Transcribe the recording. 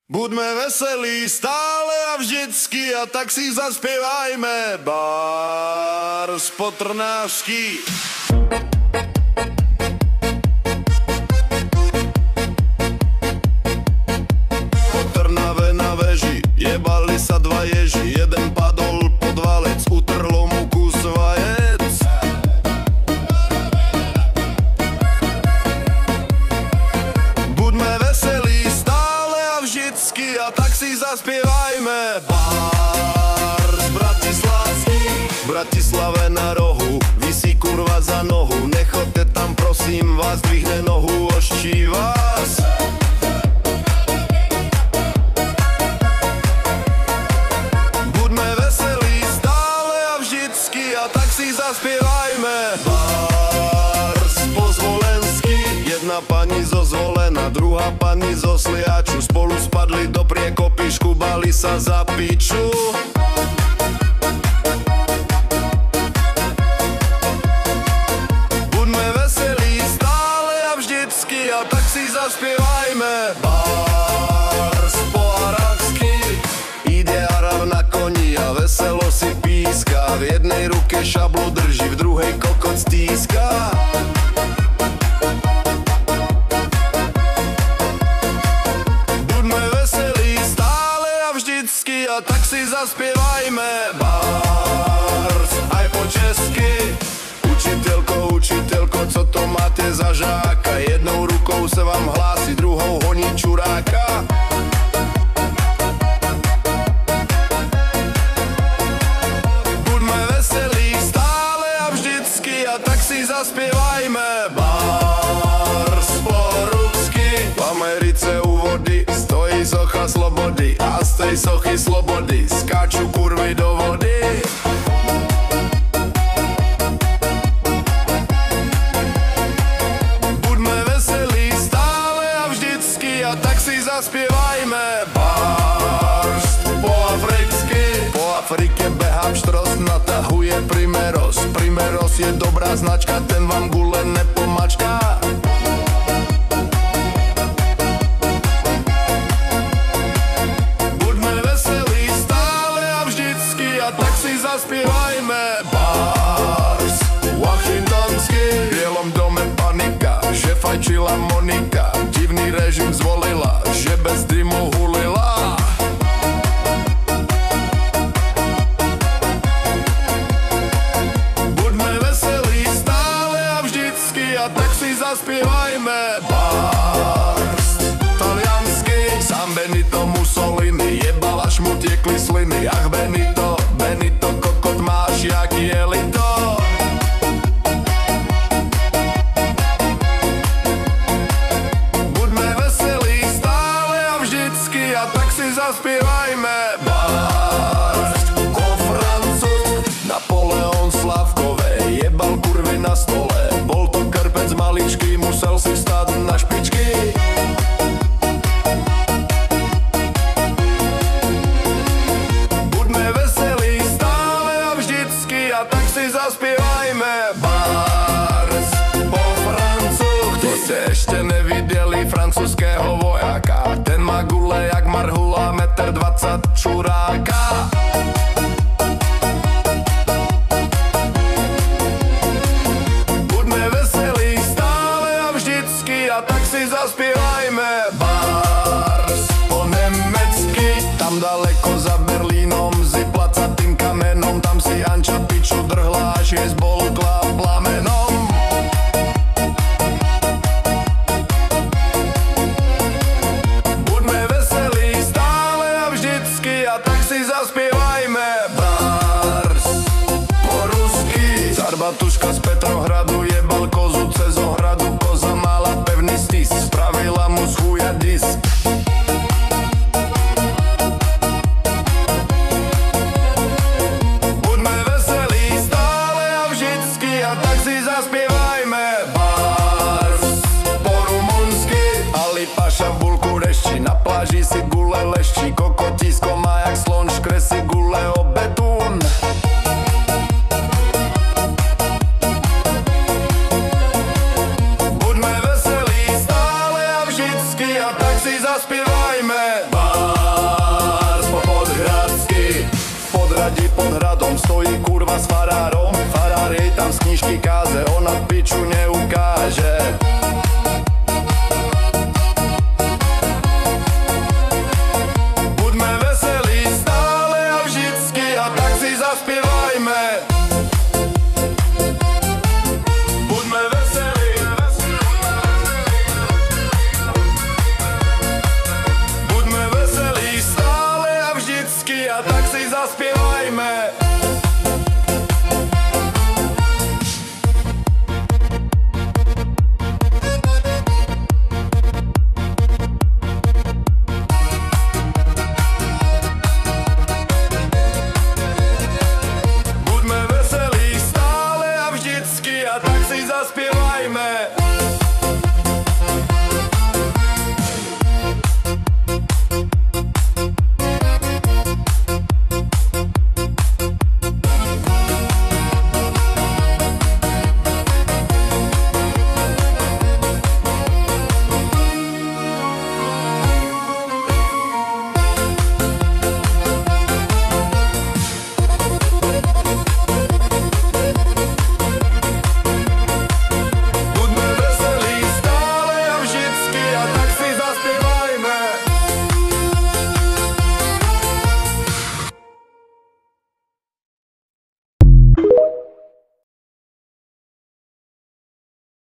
Buďme veselí stále a vždycky a tak si zaspievajme Bárs Potrnášsky. Po Trnave na veži jebali sa dva ježi, jeden padol pod valec, utrhlo mu kus vajec. Buďme veselí stále a vždycky a tak si zaspievajme Bárs bratislavský. V Bratislave na rohu visí kurva za nohu, nechoďte tam prosím vás, dvihne nohu, oští vás. Buďme veselí stále a vždycky a tak si zaspievajme Bárs pozvolenský. Jedna pani zo Zvolena, druhá pani zo Sliaču, spolu spadli do priekopy, škubali sa za piču. Buďme veselí stále a vždycky a tak si zaspievajme Bárs po arabsky. Ide Arab na koni a veselo si píska, v jednej ruke šablu drží, v druhej kokot stíska. A tak si zaspievajme Bárs aj po česky. Učiteľko, co to máte za žáka? Jednou rukou se vám hlási, druhou honí čuráka. Buďme veselí stále a vždycky a tak si zaspievajme Bárs po rusky. V Americe u vody stojí socha slobody a z tej sochy slobody skáču kurvy do vody. Buďme veselí stále a vždycky a tak si zaspievajme Bárs po africky. Po Afrike behá pštros, natahuje Primeros. Primeros je dobrá značka, ten vám gule nepomačká. Zaspievajme Bárs washingtonský. V Bielom dome panika, že fajčila Monika, divný režim zvolila, že bez dymu hulila. Buďme veselí stále a vždycky a tak si zaspievajme Bárs taliansky. Sám Benito Mussolini jebal, až mu tiekli sliny. Ach Benito, kokot máš jak jelito. Buďme veselí stále a vždycky a tak si zaspievajme Bárs po Francúzsku. Napoleon Slavkové jebal kurvy na stole, bol to krpec maličký, musel si vstať na špičky. Zaspievajme Bárs po Francúzsku. To ste ešte nevideli francúzského vojáka, ten má gule jak marhula, 1,20 m čuráka. Buďme veselí stále a vždycky a tak si zaspievajme Bárs po nemecky. Tam daleko za Berlínom zipla tým kamenom, tam si Anča piču drhla, až je zbolkla plamenom. Buďme veselí stále a vždycky a tak si zaspievajme Bárs po rusky. Zarbatuška z Petrohradu jebal kozu cez ohradu, koza mala pevný stis, spravila mu z chuja disk. Na pláži si gule leščí, kokotisko má jak slon, škresí gule o betún. Buďme veselí stále a vždycky a tak si zaspievajme. stojí kurva s farárom. Farár jej tam z knižky káze, ona piču neukáže. Buďme veselí stále a vždycky, a tak si zaspievajme. Buďme veselí, buďme veselí stále a vždycky, a tak si zaspievajme.